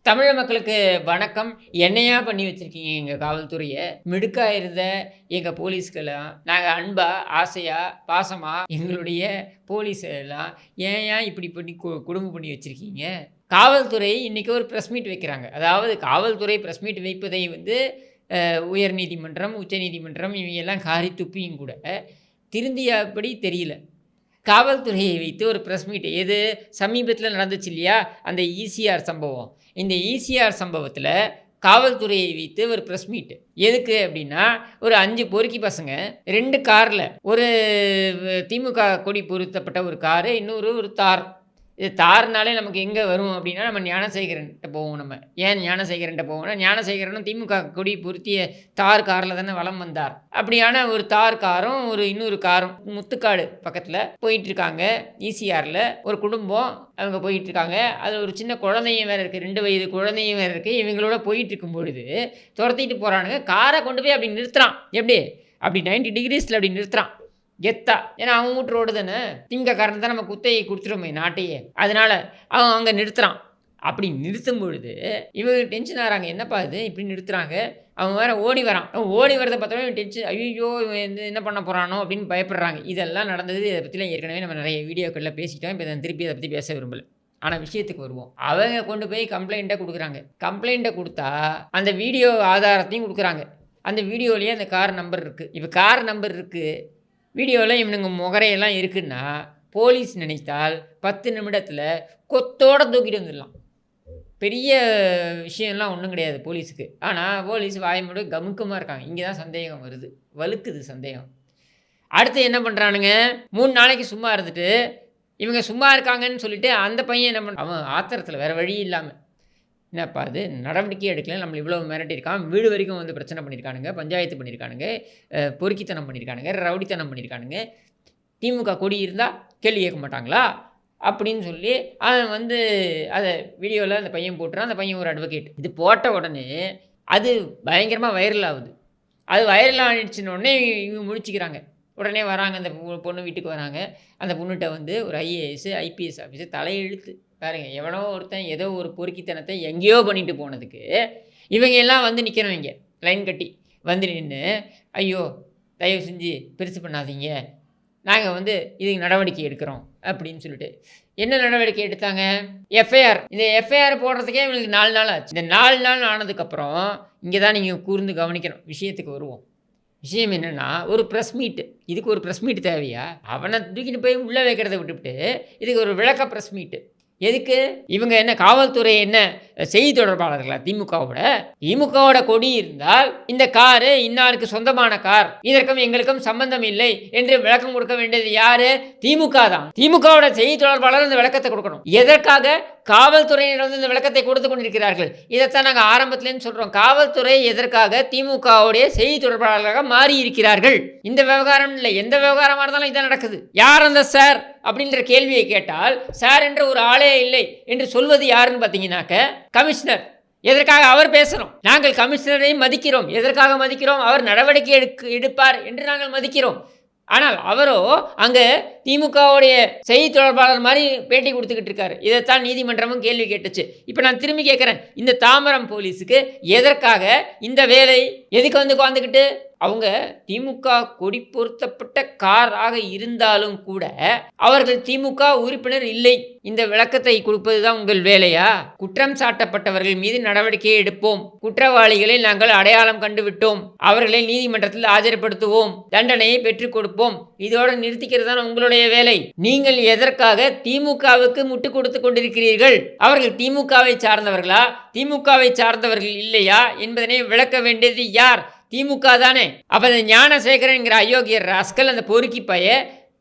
தமிழக மக்களுக்கு வணக்கம். என்னையா பண்ணி வச்சிருக்கீங்க எங்க காவல்துறைய? மிடுக்கா இருந்த எங்க போலீஸ்கெல்லாம் நாங்க அன்பா, ஆசையா, பாசமா எங்களுடைய போலீஸ எல்லாம் ஏன்யா இப்படி பண்ணி கொடுமை பண்ணி வச்சிருக்கீங்க? காவல்துறை இன்னைக்கு ஒரு பிரஸ் மீட் வைக்கிறாங்க. அதாவது காவல்துறை பிரஸ் மீட் வைப்பதை உயர்நீதிமன்றம், உச்சநீதிமன்றம் இவங்க எல்லாம் காரி துப்பியும் கூட திருந்தியபடி தெரியல. காவல்துறையை வைத்து ஒரு பிரஸ் மீட் எது சமீபத்தில் நடந்துச்சு இல்லையா? அந்த ஈசிஆர் சம்பவம். இந்த ஈசிஆர் சம்பவத்தில் காவல்துறையை வைத்து ஒரு பிரஸ் மீட் எதுக்கு அப்படின்னா, ஒரு 5 பொறுக்கி பசங்க 2 காரில், ஒரு திமுக கொடி பொருத்தப்பட்ட ஒரு காரு, இன்னொரு ஒரு தார். இது தார்னாலே நமக்கு எங்கே வரும் அப்படின்னா, நம்ம ஞானசேகரன்கிட்ட போவோம். நம்ம ஏன் ஞானசேகரன்கிட்ட போவோம்னா, ஞானசேகரனும் திமுக கொடி பொருத்திய தார் காரில் தானே வலம் வந்தார். அப்படியான ஒரு தார் காரும் இன்னொரு காரும் முத்துக்காடு பக்கத்தில் போயிட்டுருக்காங்க. ஈசிஆரில் ஒரு குடும்பம் அவங்க போயிட்டுருக்காங்க. அதில் ஒரு சின்ன குழந்தையும் வேறு இருக்குது, 2 வயது குழந்தையும் வேறு இருக்குது. இவங்களோட போயிட்டுருக்கும் பொழுது துரத்திட்டு போகிறானுங்க. காரை கொண்டு போய் அப்படி நிறுத்துறான். எப்படி அப்படி 90 டிகிரிஸில் அப்படி நிறுத்துறான் கெத்தா. ஏன்னா அவன் வீட்டு ரோடு தானே, திமுககாரன் தான் நம்ம குத்தையை கொடுத்துருமே நாட்டையே. அதனால் அவன் அங்கே நிறுத்துறான். அப்படி நிறுத்தும் பொழுது இவங்க டென்ஷன் ஆகிறாங்க. என்னப்பா இது இப்படி நிறுத்துறாங்க? அவன் வேறு ஓடி வரான். அவன் ஓடி வரதை பார்த்தோமே இவன் டென்ஷன், ஐயோ இவன் என்ன பண்ண போகிறானோ அப்படின்னு பயப்படுறாங்க. இதெல்லாம் நடந்தது. இதை பற்றிலாம் ஏற்கனவே நம்ம நிறைய வீடியோக்களில் பேசிட்டோம். இப்போ நான் திருப்பி அதை பற்றி பேச விரும்பலை. ஆனால் விஷயத்துக்கு வருவோம். அவங்க கொண்டு போய் கம்ப்ளைண்ட்டை கொடுக்குறாங்க. கம்ப்ளைண்ட்டை கொடுத்தா அந்த வீடியோ ஆதாரத்தையும் கொடுக்குறாங்க. அந்த வீடியோலேயே அந்த கார் நம்பர் இருக்குது. இப்போ கார் நம்பர் இருக்குது, வீடியோவில் இவனுங்க முகரையெல்லாம் இருக்குன்னா, போலீஸ் நினைத்தால் 10 நிமிடத்தில் கொத்தோடு தூக்கிட்டு வந்துடலாம். பெரிய விஷயம்லாம் ஒன்றும் கிடையாது போலீஸுக்கு. ஆனால் போலீஸ் வாயமோடு கமுக்கமாக இருக்காங்க. இங்கே தான் சந்தேகம் வருது, வலுக்குது சந்தேகம். அடுத்து என்ன பண்ணுறானுங்க, 3 நாளைக்கு சும்மா இருந்துட்டு இவங்க சும்மா இருக்காங்கன்னு சொல்லிட்டு அந்த பையன் என்ன பண்ண, அவன் ஆத்திரத்தில் வேறு வழி இல்லாமல், என்னப்பா அது நடவடிக்கை எடுக்கல, நம்மளை இவ்வளோ மிரட்டியிருக்கான், வீடு வரைக்கும் வந்து பிரச்சனை பண்ணியிருக்கானுங்க, பஞ்சாயத்து பண்ணியிருக்கானுங்க, பொறுக்கித்தனம் பண்ணியிருக்கானுங்க, ரவுடித்தனம் பண்ணியிருக்கானுங்க, திமுக கொடி இருந்தால் கேள்வி கேட்க மாட்டாங்களா அப்படின்னு சொல்லி அவன் அதை வீடியோவில் அந்த பையன் போட்டுறான். அந்த பையன் ஒரு அட்வொகேட். இது போட்ட உடனே அது பயங்கரமாக வைரல் ஆகுது. அது வைரல் ஆகிடுச்சின்னொடனே இவங்க முடிச்சுக்கிறாங்க. உடனே வராங்க, அந்த பொண்ணு வீட்டுக்கு வராங்க. அந்த பொண்ணுகிட்ட ஒரு ஐஏஎஸ் ஐபிஎஸ் ஆஃபீஸர் தலையெழுத்து பாருங்க. எவனோ ஒருத்தன் ஏதோ ஒரு பொறுக்கித்தனத்தை எங்கேயோ பண்ணிட்டு போனதுக்கு இவங்க எல்லாம் நிற்கிறவங்க லைன் கட்டி நின்று, ஐயோ தயவு செஞ்சு பெருசு பண்ணாதீங்க, நாங்கள் இதுக்கு நடவடிக்கை எடுக்கிறோம் அப்படின்னு சொல்லிட்டு. என்ன நடவடிக்கை எடுத்தாங்க? எஃப்ஐஆர். இந்த எஃப்ஐஆர் போடுறதுக்கே இவங்களுக்கு 4 நாள் ஆச்சு. இந்த 4 நாள் ஆனதுக்கப்புறம் இங்கே தான் நீங்கள் கூர்ந்து கவனிக்கணும். விஷயத்துக்கு வருவோம். விஷயம் என்னென்னா, ஒரு ப்ரெஸ் மீட்டு. இதுக்கு ஒரு ப்ரெஸ் மீட் தேவையா? அவனை தூக்கிட்டு போய் உள்ளே வைக்கிறத விட்டுவிட்டு இதுக்கு ஒரு விளக்க ப்ரெஸ் மீட்டு எதுக்கு? இவங்க என்ன காவல்துறை என்ன செய்தி தொடர்பாளர்களா? திமுகவோட கொடி இருந்தால் இந்த காரு இன்னாருக்கு சொந்தமான கார், இதற்கும் எங்களுக்கும் சம்பந்தம் இல்லை என்று விளக்கம் கொடுக்க வேண்டியது யாரு? திமுக தான். திமுகவோட செய்தி தொடர்பாளர் இந்த விளக்கத்தை கொடுக்கணும். எதற்காக காவல்துறையினர் இந்த விளக்கத்தை கொடுத்து கொண்டிருக்கிறார்கள்? இதைத்தான் நாங்கள் ஆரம்பத்திலேருந்து சொல்கிறோம். காவல்துறை எதற்காக திமுகவுடைய செய்தி தொடர்பாளர்களாக மாறி இருக்கிறார்கள்? இந்த விவகாரம் இல்லை, எந்த விவகாரமாக இருந்தாலும் இதான் நடக்குது. யார் அந்த சார் அப்படின்ற கேள்வியை கேட்டால், சார் என்ற ஒரு ஆளே இல்லை என்று சொல்வது யாருன்னு பார்த்தீங்கன்னாக்க கமிஷனர். எதற்காக அவர் பேசணும்? நாங்கள் கமிஷனரை மதிக்கிறோம். எதற்காக மதிக்கிறோம்? அவர் நடவடிக்கை எடுப்பார் என்று நாங்கள் மதிக்கிறோம். ஆனால் அவரோ அங்கே திமுகவுடைய செய்தி தொடர்பாளர் மாதிரி பேட்டி கொடுத்துக்கிட்டு இருக்காரு. இதைத்தான் நீதிமன்றமும் கேள்வி கேட்டுச்சு. இப்போ நான் திரும்பி கேட்குறேன், இந்த தாம்பரம் போலீஸுக்கு எதற்காக இந்த வேலை? எதுக்கு உட்காந்துக்கிட்டு? அவங்க திமுக கொடி பொருத்தப்பட்ட காராக இருந்தாலும் கூட அவர்கள் திமுக உறுப்பினர் இல்லை. இந்த விளக்கத்தை கொடுப்பது தான் உங்கள் வேலையா? குற்றம் சாட்டப்பட்டவர்கள் மீது நடவடிக்கை எடுப்போம், குற்றவாளிகளை நாங்கள் அடையாளம் கண்டுவிட்டோம், அவர்களை நீதிமன்றத்தில் ஆஜர்படுத்துவோம், தண்டனையை பெற்றுக் கொடுப்போம், இதோடு நிறுத்திக்கிறது தான் உங்களுடைய வேலை. நீங்கள் எதற்காக திமுகவுக்கு முட்டு கொடுத்து கொண்டிருக்கிறீர்கள்? அவர்கள் திமுகவை சார்ந்தவர்களா, திமுகவை சார்ந்தவர்கள் இல்லையா என்பதனை விளக்க வேண்டியது யார்? திமுக தானே. அப்போ அந்த ஞானசேகரன்கிற அயோக்கியர் ராஸ்கல், அந்த பொறுக்கி பைய,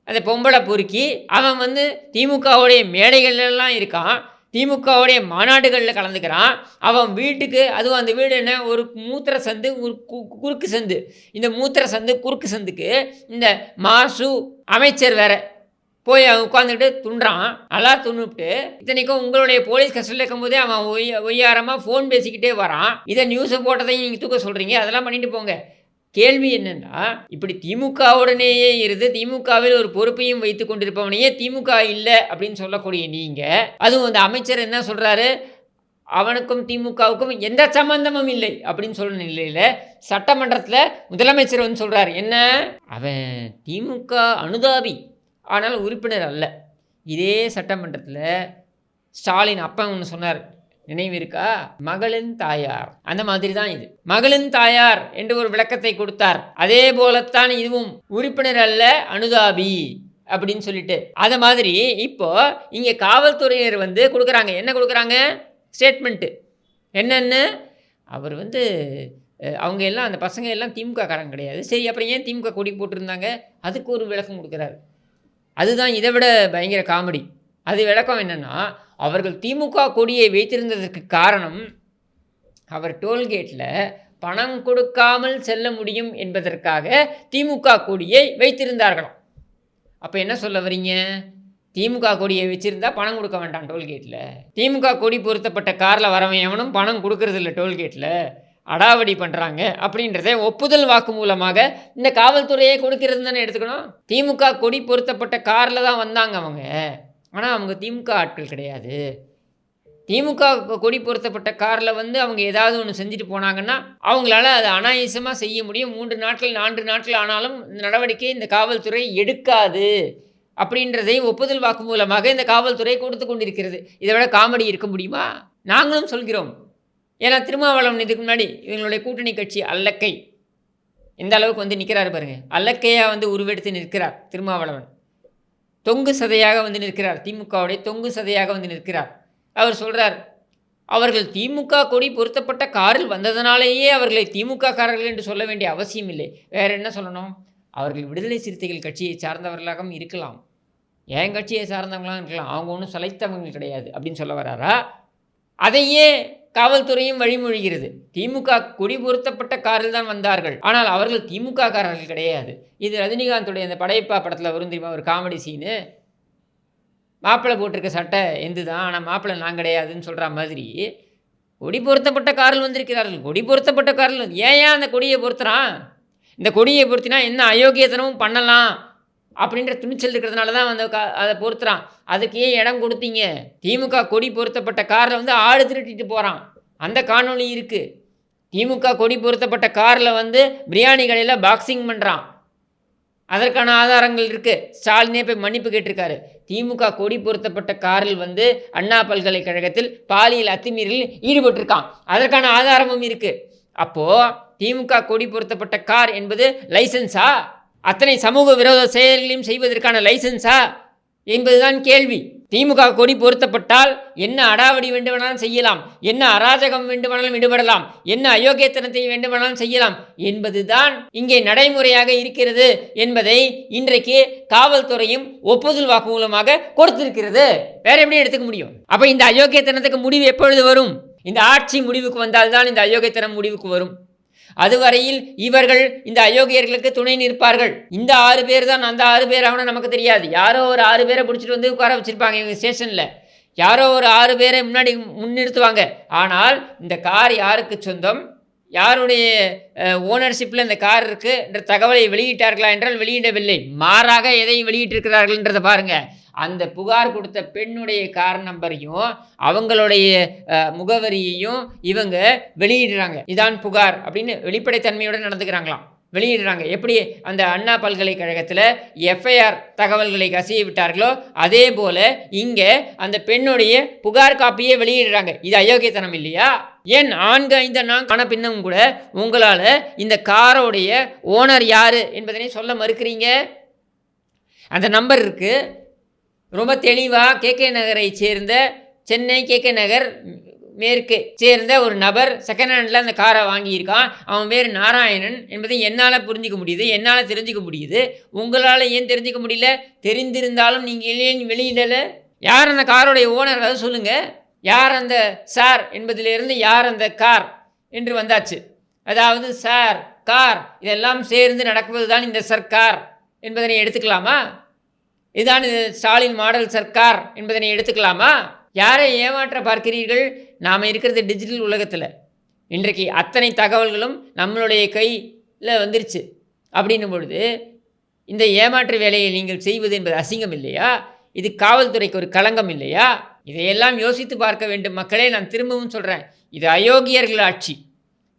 அந்த பொம்பளை பொறுக்கி, அவன் திமுகவுடைய மேடைகள்லாம் இருக்கான், திமுகவுடைய மாநாடுகளில் கலந்துக்கிறான். அவன் வீட்டுக்கு, அதுவும் அந்த வீடு என்ன, ஒரு மூத்திர சந்து, ஒரு குறுக்கு சந்து. இந்த மூத்திர சந்து குறுக்கு சந்துக்கு இந்த மாசு அமைச்சர் வேற போய் அவன் உட்காந்துக்கிட்டு துண்டுறான். நல்லா துண்ணுவிட்டு, இத்தனைக்கும் உங்களுடைய போலீஸ் கஸ்டடியில் இருக்கும்போதே அவன் ஒய்யாரமாக ஃபோன் பேசிக்கிட்டே வரான். இதை நியூஸை போட்டதையும் நீங்கள் தூக்க சொல்கிறீங்க. அதெல்லாம் பண்ணிட்டு போங்க. கேள்வி என்னென்னா, இப்படி திமுகவுடனேயே இருந்து திமுகவில் ஒரு பொறுப்பையும் வைத்து கொண்டிருப்பவனையே திமுக இல்லை அப்படின்னு சொல்லக்கூடிய நீங்கள், அதுவும் அந்த அமைச்சர் என்ன சொல்கிறாரு? அவனுக்கும் திமுகவுக்கும் எந்த சம்பந்தமும் இல்லை அப்படின்னு சொல்ற நிலையில் சட்டமன்றத்தில் முதலமைச்சர் வந்து சொல்கிறார், என்ன அவன் திமுக அனுதாபி ஆனால் உறுப்பினர் அல்ல. இதே சட்டமன்றத்தில் ஸ்டாலின் அப்பன் ஒன்று சொன்னார், நினைவு இருக்கா? மகளின் தாயார். அந்த மாதிரி தான் இது, மகளின் தாயார் என்று ஒரு விளக்கத்தை கொடுத்தார். அதே போலத்தான் இதுவும் உறுப்பினர் அல்ல, அனுதாபி அப்படின்னு சொல்லிட்டு. அதை மாதிரி இப்போ இங்கே காவல்துறையினர் வந்து கொடுக்குறாங்க, என்ன கொடுக்குறாங்க ஸ்டேட்மெண்ட்டு. என்னென்னு, அவர் வந்து அவங்க எல்லாம் அந்த பசங்க எல்லாம் திமுக காரங்க கிடையாது. சரி, அப்புறம் ஏன் திமுக கொடி போட்டிருந்தாங்க? அதுக்கு ஒரு விளக்கம் கொடுக்குறாரு. அதுதான் இதை விட பயங்கர காமெடி. அது விளக்கம் என்னென்னா, அவர்கள் திமுக கொடியை வைத்திருந்ததற்கு காரணம் அவர் டோல்கேட்டில் பணம் கொடுக்காமல் செல்ல முடியும் என்பதற்காக திமுக கொடியை வைத்திருந்தார்களாம். அப்போ என்ன சொல்ல வரீங்க? திமுக கொடியை வச்சுருந்தா பணம் கொடுக்க வேண்டாம் டோல்கேட்டில். திமுக கொடி பொருத்தப்பட்ட காரில் வரவன் எவனும் பணம் கொடுக்கறது இல்லை டோல்கேட்டில், அடாவடி பண்ணுறாங்க அப்படின்றத ஒப்புதல் வாக்கு மூலமாக இந்த காவல்துறையே கொடுக்கறது தானே எடுத்துக்கணும். திமுக கொடி பொருத்தப்பட்ட காரில் தான் வந்தாங்க அவங்க, ஆனால் அவங்க திமுக ஆட்கள் கிடையாது. திமுக கொடி பொருத்தப்பட்ட காரில் வந்து அவங்க ஏதாவது ஒன்று செஞ்சுட்டு போனாங்கன்னா அவங்களால அதை அனாயாசமாக செய்ய முடியும். 3 நாட்கள் 4 நாட்கள் ஆனாலும் இந்த நடவடிக்கை இந்த காவல்துறை எடுக்காது அப்படின்றதை ஒப்புதல் வாக்கு மூலமாக இந்த காவல்துறை கொடுத்து கொண்டிருக்கிறது. இதை விட காமெடி இருக்க முடியுமா? நாங்களும் சொல்கிறோம். ஏன்னா திருமாவளவன் இதுக்கு முன்னாடி இவங்களுடைய கூட்டணி கட்சி அல்லக்கை எந்த அளவுக்கு வந்து நிற்கிறாரு பாருங்கள். அல்லக்கையாக வந்து உருவெடுத்து நிற்கிறார் திருமாவளவன். தொங்கு சதையாக வந்து நிற்கிறார், திமுகவுடைய தொங்கு சதையாக வந்து நிற்கிறார். அவர் சொல்கிறார், அவர்கள் திமுக கொடி பொருத்தப்பட்ட காரில் வந்ததனாலேயே அவர்களை திமுக காரர்கள் என்று சொல்ல வேண்டிய அவசியம் இல்லை. வேறு என்ன சொல்லணும்? அவர்கள் விடுதலை சிறுத்தைகள் கட்சியை சார்ந்தவர்களாகவும் இருக்கலாம், என் கட்சியை சார்ந்தவங்களாகவும் இருக்கலாம், அவங்க ஒன்றும் சளைத்தவங்க கிடையாது அப்படின்னு சொல்ல வராரா? அதையே காவல்துறையும் வழிமொழிகிறது. திமுக கொடி பொருத்தப்பட்ட காரில் தான் வந்தார்கள், ஆனால் அவர்கள் திமுக காரர்கள் கிடையாது. இது ரஜினிகாந்துடைய அந்த படையப்பா படத்தில் வரும் தெரியுமா, ஒரு காமெடி சீனு. மாப்பிள்ளை போட்டிருக்க சட்டை எந்து தான், ஆனால் மாப்பிள்ளை நான் கிடையாதுன்னு சொல்கிற மாதிரி கொடி பொருத்தப்பட்ட காரில் வந்திருக்கிறார்கள். கொடி பொருத்தப்பட்ட காரில் ஏன் அந்த கொடியை பொருத்துறான்? இந்த கொடியை பொருத்தினா என்ன அயோக்கியத்தனமும் பண்ணலாம் அப்படின்ற துணிச்சல் இருக்கிறதுனால தான் வந்து அதை பொருத்துறான். அதுக்கு ஏன் இடம் கொடுத்தீங்க? திமுக கொடி பொருத்தப்பட்ட காரில் வந்து ஆடு திருட்டிட்டு போகிறான், அந்த காணொளி இருக்குது. திமுக கொடி பொருத்தப்பட்ட காரில் வந்து பிரியாணி கடையில் பாக்ஸிங் பண்ணுறான், அதற்கான ஆதாரங்கள் இருக்குது. ஸ்டாலினே போய் மன்னிப்பு கேட்டிருக்காரு. திமுக கொடி பொருத்தப்பட்ட காரில் வந்து அண்ணா பல்கலைக்கழகத்தில் பாலியல் அத்துமீறலில் ஈடுபட்டிருக்கான், அதற்கான ஆதாரமும் இருக்குது. அப்போது திமுக கொடி பொருத்தப்பட்ட கார் என்பது லைசன்ஸா? அத்தனை சமூக விரோத செயல்களையும் செய்வதற்கான லைசன்ஸா என்பதுதான் கேள்வி. திமுக கொடி பொருத்தப்பட்டால் என்ன அடாவடி வேண்டுமானாலும் செய்யலாம், என்ன அராஜகம் வேண்டுமானாலும் ஈடுபடலாம், என்ன அயோக்கியத்தனத்தை வேண்டுமானாலும் செய்யலாம் என்பதுதான் இங்கே நடைமுறையாக இருக்கிறது என்பதை இன்றைக்கு காவல்துறையும் ஒப்புதல் வாக்கு மூலமாக கொடுத்திருக்கிறது. வேற எப்படி எடுத்துக்க முடியும்? அப்ப இந்த அயோக்கியத்தனத்துக்கு முடிவு எப்பொழுது வரும்? இந்த ஆட்சி முடிவுக்கு வந்தால்தான் இந்த அயோக்கியத்தனம் முடிவுக்கு வரும். அதுவரையில் இவர்கள் இந்த அயோக்கியர்களுக்கு துணை நிற்பார்கள். இந்த 6 பேர் தான், அந்த 6 பேர் ஆகணும் நமக்கு தெரியாது. யாரோ ஒரு 6 பேரை பிடிச்சிட்டு வந்து உட்கார வச்சுருப்பாங்க இவங்க ஸ்டேஷனில். யாரோ ஒரு 6 பேரை முன்னாடி முன்னிறுத்துவாங்க. ஆனால் இந்த கார் யாருக்கு சொந்தம், யாருடைய ஓனர்ஷிப்பில் இந்த கார் இருக்குது என்ற தகவலை வெளியிட்டார்களா என்றால் வெளியிடவில்லை. மாறாக எதை வெளியிட்டிருக்கிறார்கள்ன்றதை பாருங்கள். அந்த புகார் கொடுத்த பெண்ணுடைய கார் நம்பரையும் அவங்களுடைய முகவரியையும் இவங்க வெளியிடுறாங்க. இதான் புகார் அப்படின்னு வெளிப்படைத்தன்மையோடு நடந்துக்கிறாங்களாம், வெளியிடுறாங்க. எப்படி அந்த அண்ணா பல்கலைக்கழகத்தில் எஃப்ஐஆர் தகவல்களை கசிய விட்டார்களோ அதே போல் இங்கே அந்த பெண்ணுடைய புகார் காப்பியை வெளியிடுறாங்க. இது அயோக்கியத்தனம் இல்லையா? ஏன் 4-5 நாள் ஆன பின்னும் கூட உங்களால் இந்த காரோடைய ஓனர் யார் என்பதனை சொல்ல மறுக்கிறீங்க? அந்த நம்பர் இருக்குது, ரொம்ப தெளிவாக கேகே நகரை சேர்ந்த, சென்னை கேகே நகர் மேற்கு சேர்ந்த ஒரு நபர் செகண்ட் ஹேண்டில் அந்த காரை வாங்கியிருக்கான். அவன் பேர் நாராயணன் என்பதை என்னால் புரிஞ்சிக்க முடியுது, என்னால் தெரிஞ்சிக்க முடியுது. உங்களால் ஏன் தெரிஞ்சிக்க முடியல? தெரிந்திருந்தாலும் நீங்கள் ஏன் வெளியிடலை? யார் அந்த காரோடைய ஓனர் அதை சொல்லுங்கள். யார் அந்த சார் என்பதிலிருந்து யார் அந்த கார் என்று வந்தாச்சு. அதாவது சார், கார் இதெல்லாம் சேர்ந்து நடக்குவது தான் இந்த சர்க்கார் என்பதனை எடுத்துக்கலாமா? இதுதான் ஸ்டாலின் மாடல் சர்க்கார் என்பதனை எடுத்துக்கலாமா? யாரை ஏமாற்ற பார்க்கிறீர்கள்? நாம் இருக்கிறது டிஜிட்டல் உலகத்தில். இன்றைக்கு அத்தனை தகவல்களும் நம்மளுடைய கையில் வந்துருச்சு. அப்படின்னும் பொழுது இந்த ஏமாற்று வேலையை நீங்கள் செய்வது என்பது அசிங்கம் இல்லையா? இது காவல்துறைக்கு ஒரு களங்கம் இல்லையா? இதையெல்லாம் யோசித்து பார்க்க வேண்டும் மக்களே. நான் திரும்பவும் சொல்கிறேன், இது அயோக்கியர்கள் ஆட்சி,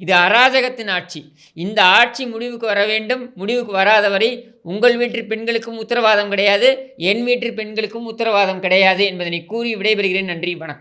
இது அராஜகத்தின் ஆட்சி. இந்த ஆட்சி முடிவுக்கு வர வேண்டும். முடிவுக்கு வராதவரை உங்கள் வீட்டு பெண்களுக்கும் உத்தரவாதம் கிடையாது, என் வீட்டு பெண்களுக்கும் உத்தரவாதம் கிடையாது என்பதனை கூறி விடைபெறுகிறேன். நன்றி, வணக்கம்.